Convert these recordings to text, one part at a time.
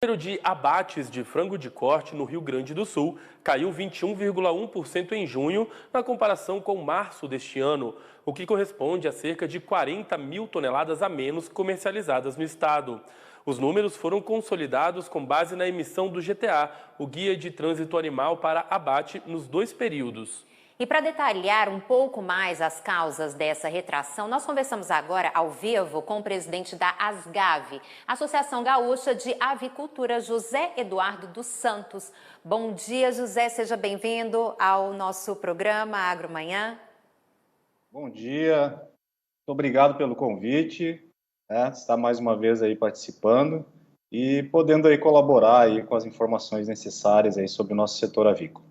O número de abates de frango de corte no Rio Grande do Sul caiu 21,1% em junho, na comparação com março deste ano, o que corresponde a cerca de 40 mil toneladas a menos comercializadas no estado. Os números foram consolidados com base na emissão do GTA, o Guia de Trânsito Animal para Abate, nos dois períodos. E para detalhar um pouco mais as causas dessa retração, nós conversamos agora ao vivo com o presidente da ASGAV, Associação Gaúcha de Avicultura, José Eduardo dos Santos. Bom dia, José, seja bem-vindo ao nosso programa Agromanhã. Bom dia, muito obrigado pelo convite, estar mais uma vez aí participando e podendo aí colaborar aí com as informações necessárias aí sobre o nosso setor avícola.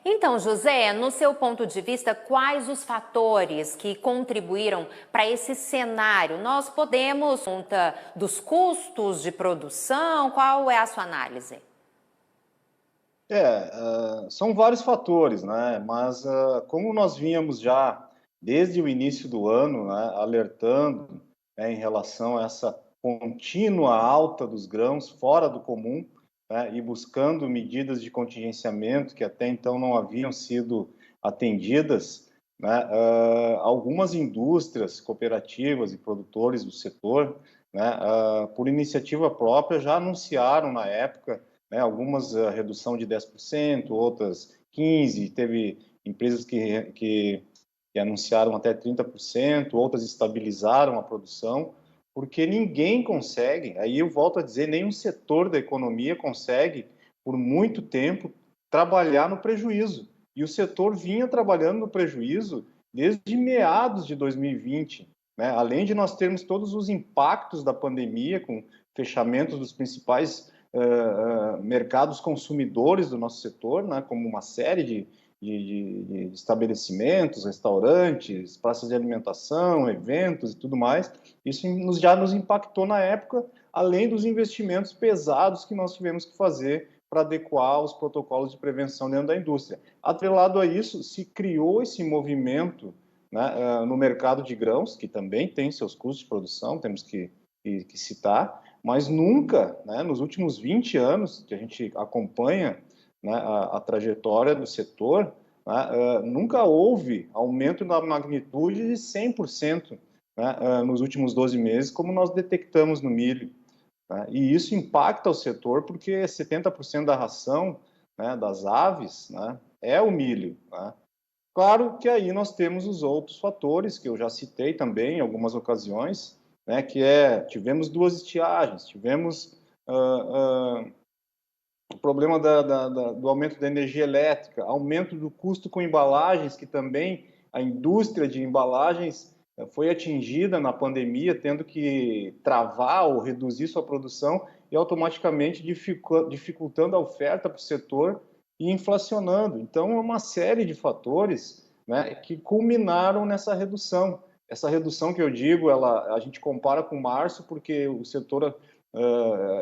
Então, José, no seu ponto de vista, quais os fatores que contribuíram para esse cenário? Nós podemos conta dos custos de produção? Qual é a sua análise? São vários fatores, né? Mas como nós vínhamos já desde o início do ano, né, alertando, né, em relação a essa contínua alta dos grãos fora do comum, né, e buscando medidas de contingenciamento que até então não haviam sido atendidas, né, algumas indústrias, cooperativas e produtores do setor, né, por iniciativa própria, já anunciaram na época, né, algumas redução de 10%, outras 15%, teve empresas que anunciaram até 30%, outras estabilizaram a produção, porque ninguém consegue, aí eu volto a dizer, nenhum setor da economia consegue, por muito tempo, trabalhar no prejuízo. E o setor vinha trabalhando no prejuízo desde meados de 2020, né? Além de nós termos todos os impactos da pandemia, com fechamentos dos principais mercados consumidores do nosso setor, né? Como uma série de estabelecimentos, restaurantes, praças de alimentação, eventos e tudo mais. Isso já nos impactou na época, além dos investimentos pesados que nós tivemos que fazer para adequar os protocolos de prevenção dentro da indústria. Atrelado a isso, se criou esse movimento, né, no mercado de grãos, que também tem seus custos de produção, temos que citar, mas nunca, né, nos últimos 20 anos que a gente acompanha, né, a trajetória do setor, né, nunca houve aumento na magnitude de 100%, né, nos últimos 12 meses, como nós detectamos no milho. Né, e isso impacta o setor porque 70% da ração, né, das aves, né, é o milho. Né. Claro que aí nós temos os outros fatores, que eu já citei também em algumas ocasiões, né, tivemos duas estiagens, tivemos o problema do aumento da energia elétrica, aumento do custo com embalagens, que também a indústria de embalagens foi atingida na pandemia, tendo que travar ou reduzir sua produção e automaticamente dificultando a oferta para o setor e inflacionando. Então, é uma série de fatores, né, que culminaram nessa redução. Essa redução que eu digo, a gente compara com março, porque o setor,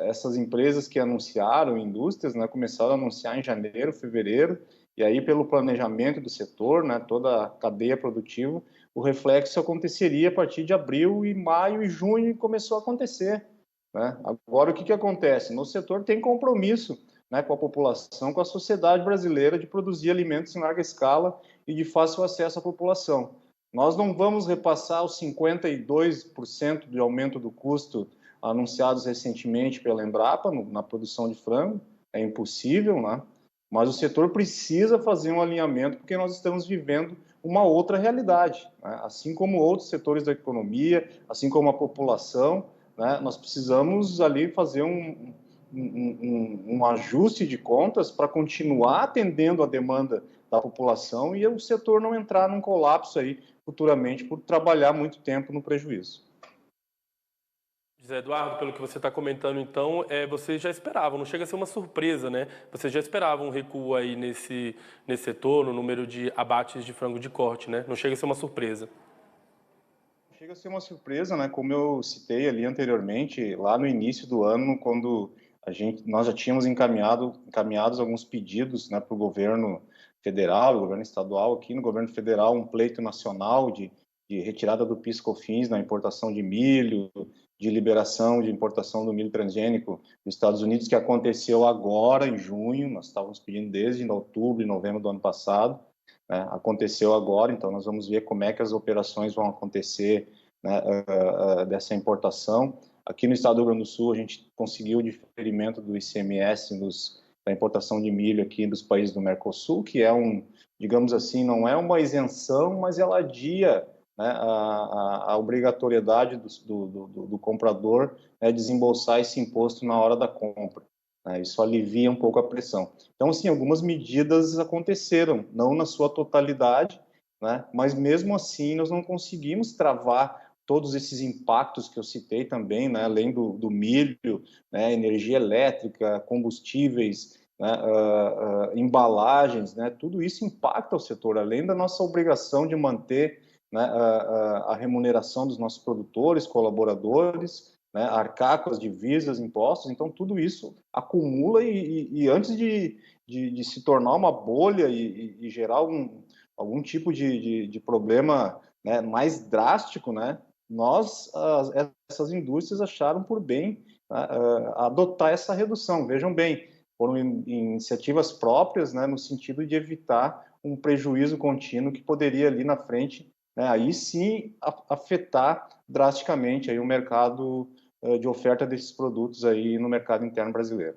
essas empresas que anunciaram, indústrias, né, começaram a anunciar em janeiro, fevereiro, e aí pelo planejamento do setor, né, toda a cadeia produtiva, o reflexo aconteceria a partir de abril e maio e junho começou a acontecer. Né? Agora, o que acontece? No setor tem compromisso, né, com a população, com a sociedade brasileira de produzir alimentos em larga escala e de fácil acesso à população. Nós não vamos repassar os 52% de aumento do custo anunciados recentemente pela Embrapa na produção de frango, é impossível, né? Mas o setor precisa fazer um alinhamento porque nós estamos vivendo uma outra realidade, né? Assim como outros setores da economia, assim como a população, né? Nós precisamos ali fazer um ajuste de contas para continuar atendendo a demanda da população e o setor não entrar num colapso aí futuramente por trabalhar muito tempo no prejuízo. José Eduardo, pelo que você está comentando, então, vocês já esperavam, não chega a ser uma surpresa, né? Vocês já esperavam um recuo aí nesse setor, no número de abates de frango de corte, né? Não chega a ser uma surpresa. Chega a ser uma surpresa, né? Como eu citei ali anteriormente, lá no início do ano, quando nós já tínhamos encaminhados alguns pedidos, né, para o governo federal, o governo estadual, aqui no governo federal, um pleito nacional de retirada do PIS/COFINS na importação de milho, de liberação de importação do milho transgênico dos Estados Unidos, que aconteceu agora em junho. Nós estávamos pedindo desde outubro e novembro do ano passado, né? Aconteceu agora, então nós vamos ver como é que as operações vão acontecer, né, dessa importação. Aqui no estado do Rio Grande do Sul, a gente conseguiu o diferimento do ICMS da importação de milho aqui dos países do Mercosul, que é digamos assim, não é uma isenção, mas ela adia, né, a obrigatoriedade do comprador, né, desembolsar esse imposto na hora da compra. Né? Isso alivia um pouco a pressão. Então, assim, algumas medidas aconteceram, não na sua totalidade, né, mas mesmo assim nós não conseguimos travar todos esses impactos que eu citei também, né, além do milho, né, energia elétrica, combustíveis, né, embalagens, né, tudo isso impacta o setor, além da nossa obrigação de manter, né, a remuneração dos nossos produtores, colaboradores, né, arcar com as divisas, impostos. Então tudo isso acumula e antes de se tornar uma bolha e gerar algum tipo de problema, né, mais drástico, né, essas indústrias acharam por bem, né, adotar essa redução. Vejam bem, foram iniciativas próprias, né, no sentido de evitar um prejuízo contínuo que poderia ali na frente, né, aí sim afetar drasticamente aí o mercado de oferta desses produtos aí no mercado interno brasileiro.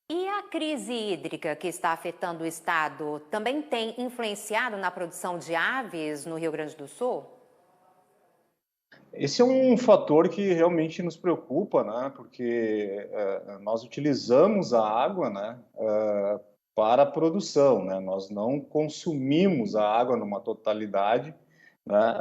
E a crise hídrica que está afetando o estado também tem influenciado na produção de aves no Rio Grande do Sul? Esse é um fator que realmente nos preocupa, né? Porque nós utilizamos a água, né, para a produção, né? Nós não consumimos a água numa totalidade, né,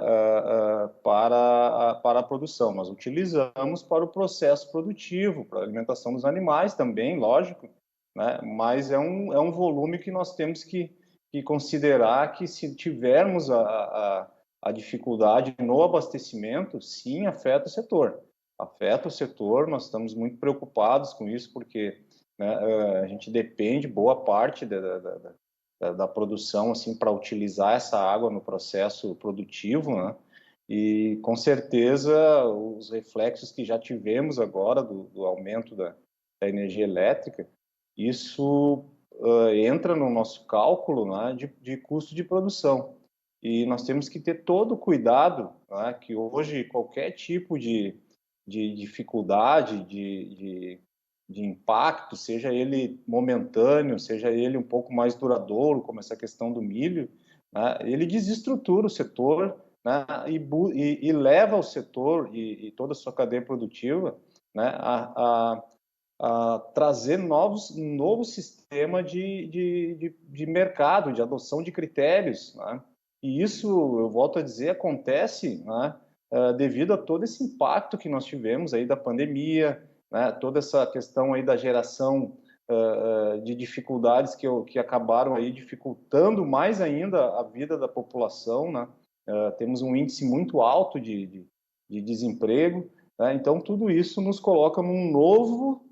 para a produção. Nós utilizamos para o processo produtivo, para a alimentação dos animais também, lógico, né? Mas é um volume que nós temos que considerar que, se tivermos a dificuldade no abastecimento, sim, afeta o setor. Afeta o setor, nós estamos muito preocupados com isso, porque, né, a gente depende boa parte da produção assim, para utilizar essa água no processo produtivo, né? E, com certeza, os reflexos que já tivemos agora do aumento da energia elétrica, isso entra no nosso cálculo, né, de custo de produção. E nós temos que ter todo o cuidado, né, que hoje qualquer tipo de dificuldade, de impacto, seja ele momentâneo, seja ele um pouco mais duradouro, como essa questão do milho, né, ele desestrutura o setor, né, e leva o setor e toda a sua cadeia produtiva, né, a trazer um novo sistema de mercado, de adoção de critérios, né? E isso, eu volto a dizer, acontece, né, devido a todo esse impacto que nós tivemos aí da pandemia, né, toda essa questão aí da geração de dificuldades que acabaram aí dificultando mais ainda a vida da população, né? Temos um índice muito alto de desemprego, né? Então tudo isso nos coloca num novo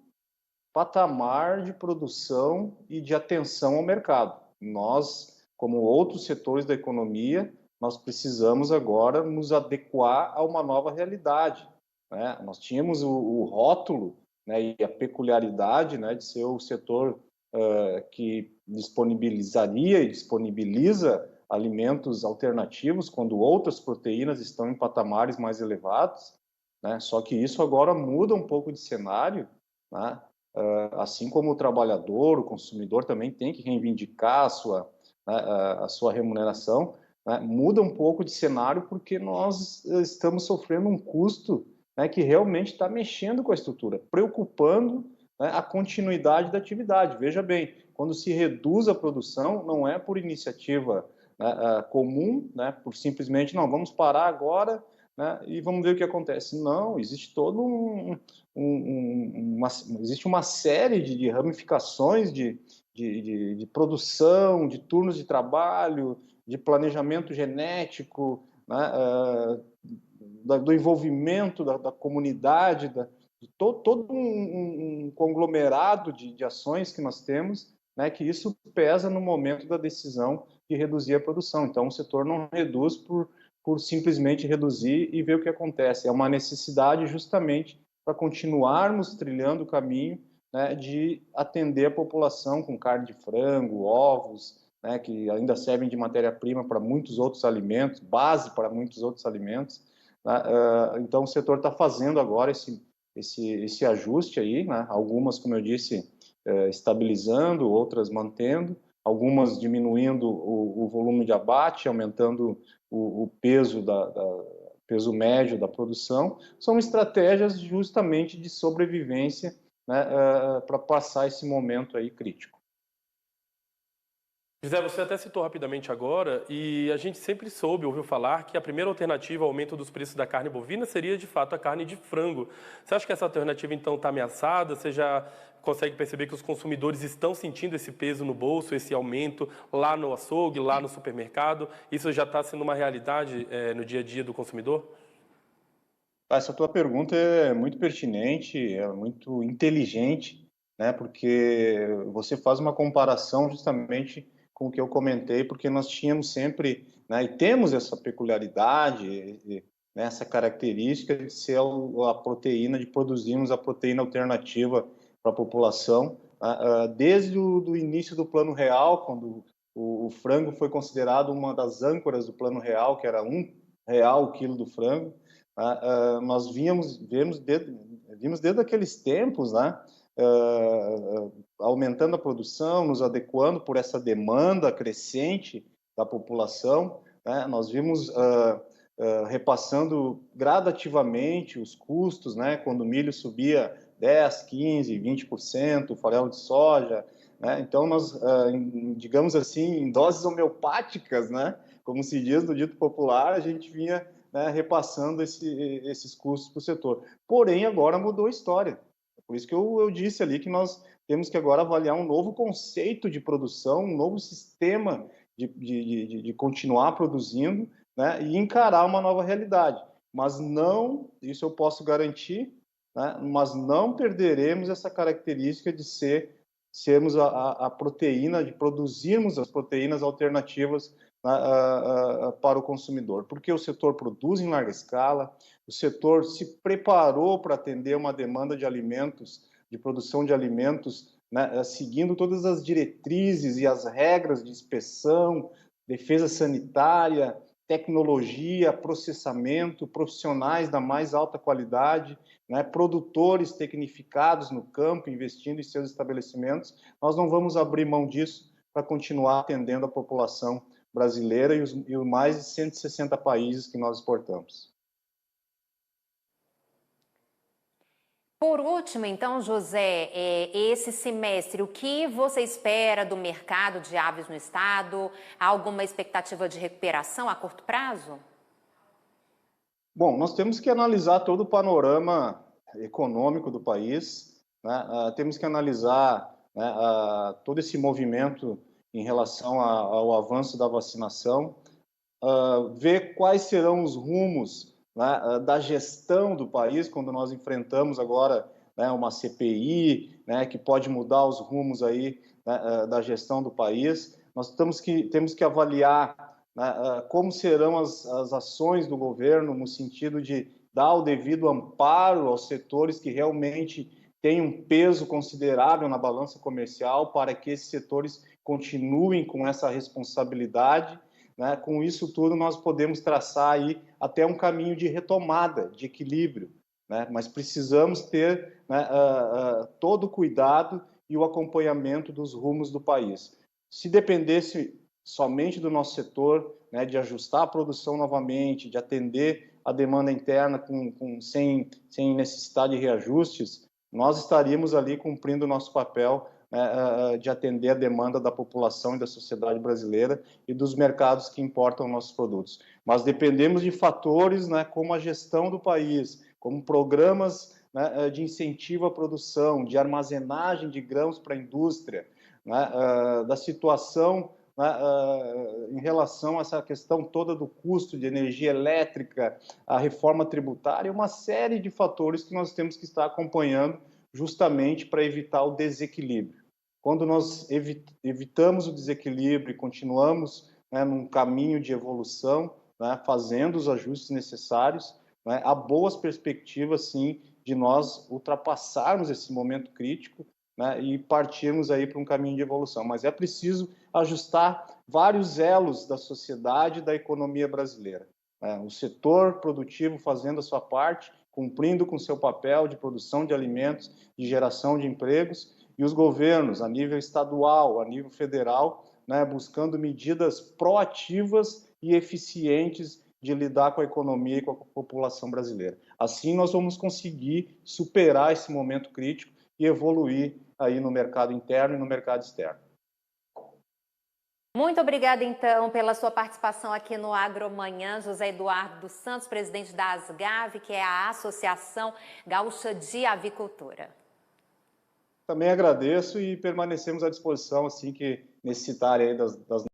patamar de produção e de atenção ao mercado. Nós, como outros setores da economia, nós precisamos agora nos adequar a uma nova realidade, né? Nós tínhamos o rótulo, né, e a peculiaridade, né, de ser o setor que disponibilizaria e disponibiliza alimentos alternativos quando outras proteínas estão em patamares mais elevados, né? Só que isso agora muda um pouco de cenário, né? Assim como o trabalhador, o consumidor também tem que reivindicar a sua remuneração, né? Muda um pouco de cenário porque nós estamos sofrendo um custo, né, que realmente está mexendo com a estrutura, preocupando, né, a continuidade da atividade. Veja bem, quando se reduz a produção, não é por iniciativa, né, comum, né, por simplesmente, não, vamos parar agora, né, e vamos ver o que acontece. Não, existe todo existe uma série de ramificações de produção, de turnos de trabalho, de planejamento genético, né, do envolvimento da comunidade, de todo um conglomerado de ações que nós temos, né, que isso pesa no momento da decisão de reduzir a produção. Então, o setor não reduz por simplesmente reduzir e ver o que acontece. É uma necessidade justamente para continuarmos trilhando o caminho, né, de atender a população com carne de frango, ovos, né, que ainda servem de matéria-prima para muitos outros alimentos, base para muitos outros alimentos. Né? Então, o setor está fazendo agora esse ajuste aí, né? Algumas, como eu disse, estabilizando, outras mantendo, algumas diminuindo o volume de abate, aumentando o peso peso médio da produção. São estratégias justamente de sobrevivência, né, para passar esse momento aí crítico. José, você até citou rapidamente agora, e a gente sempre ouviu falar que a primeira alternativa ao aumento dos preços da carne bovina seria, de fato, a carne de frango. Você acha que essa alternativa, então, está ameaçada? Você já consegue perceber que os consumidores estão sentindo esse peso no bolso, esse aumento lá no açougue, lá no supermercado? Isso já está sendo uma realidade no dia a dia do consumidor? Essa tua pergunta é muito pertinente, é muito inteligente, né? Porque você faz uma comparação justamente com o que eu comentei, porque nós tínhamos sempre, né, e temos essa peculiaridade, né, essa característica de ser a proteína, de produzirmos a proteína alternativa para a população, desde o início do Plano Real, quando o frango foi considerado uma das âncoras do Plano Real, que era R$ 1 o quilo do frango. Nós vimos desde aqueles tempos, né, aumentando a produção, nos adequando por essa demanda crescente da população, né, nós vimos repassando gradativamente os custos, né, quando o milho subia 10, 15, 20%, o farelo de soja, né, então nós, digamos assim, em doses homeopáticas, né, como se diz no dito popular, a gente vinha, né, repassando esses custos para o setor. Porém, agora mudou a história. Por isso que eu disse ali que nós temos que agora avaliar um novo conceito de produção, um novo sistema de continuar produzindo, né, e encarar uma nova realidade. Mas não, isso eu posso garantir, né, mas não perderemos essa característica de sermos a proteína, de produzirmos as proteínas alternativas para o consumidor, porque o setor produz em larga escala, o setor se preparou para atender uma demanda de alimentos, de produção de alimentos, né, seguindo todas as diretrizes e as regras de inspeção, defesa sanitária, tecnologia, processamento, profissionais da mais alta qualidade, né, produtores tecnificados no campo, investindo em seus estabelecimentos. Nós não vamos abrir mão disso para continuar atendendo a população brasileira e os mais de 160 países que nós exportamos. Por último, então, José, esse semestre, o que você espera do mercado de aves no estado? Há alguma expectativa de recuperação a curto prazo? Bom, nós temos que analisar todo o panorama econômico do país, né? Temos que analisar, né, todo esse movimento em relação ao avanço da vacinação, ver quais serão os rumos, né, da gestão do país, quando nós enfrentamos agora, né, uma CPI, né, que pode mudar os rumos aí, né, da gestão do país. Nós temos que avaliar, né, como serão as ações do governo no sentido de dar o devido amparo aos setores que realmente têm um peso considerável na balança comercial, para que esses setores continuem com essa responsabilidade, né? Com isso tudo, nós podemos traçar aí até um caminho de retomada, de equilíbrio, né? Mas precisamos ter, né, todo o cuidado e o acompanhamento dos rumos do país. Se dependesse somente do nosso setor, né, de ajustar a produção novamente, de atender a demanda interna sem necessidade de reajustes, nós estaríamos ali cumprindo o nosso papel, de atender a demanda da população e da sociedade brasileira e dos mercados que importam nossos produtos. Mas dependemos de fatores, né, como a gestão do país, como programas, né, de incentivo à produção, de armazenagem de grãos para a indústria, né, da situação, né, em relação a essa questão toda do custo de energia elétrica, a reforma tributária, uma série de fatores que nós temos que estar acompanhando justamente para evitar o desequilíbrio. Quando nós evitamos o desequilíbrio e continuamos, né, num caminho de evolução, né, fazendo os ajustes necessários, né, há boas perspectivas, sim, de nós ultrapassarmos esse momento crítico, né, e partirmos aí para um caminho de evolução. Mas é preciso ajustar vários elos da sociedade e da economia brasileira. O setor produtivo fazendo a sua parte, cumprindo com seu papel de produção de alimentos, de geração de empregos, e os governos, a nível estadual, a nível federal, né, buscando medidas proativas e eficientes de lidar com a economia e com a população brasileira. Assim, nós vamos conseguir superar esse momento crítico e evoluir aí no mercado interno e no mercado externo. Muito obrigada, então, pela sua participação aqui no Agromanhã, José Eduardo dos Santos, presidente da ASGAV, que é a Associação Gaúcha de Avicultura. Também agradeço e permanecemos à disposição, assim que necessitarem aí das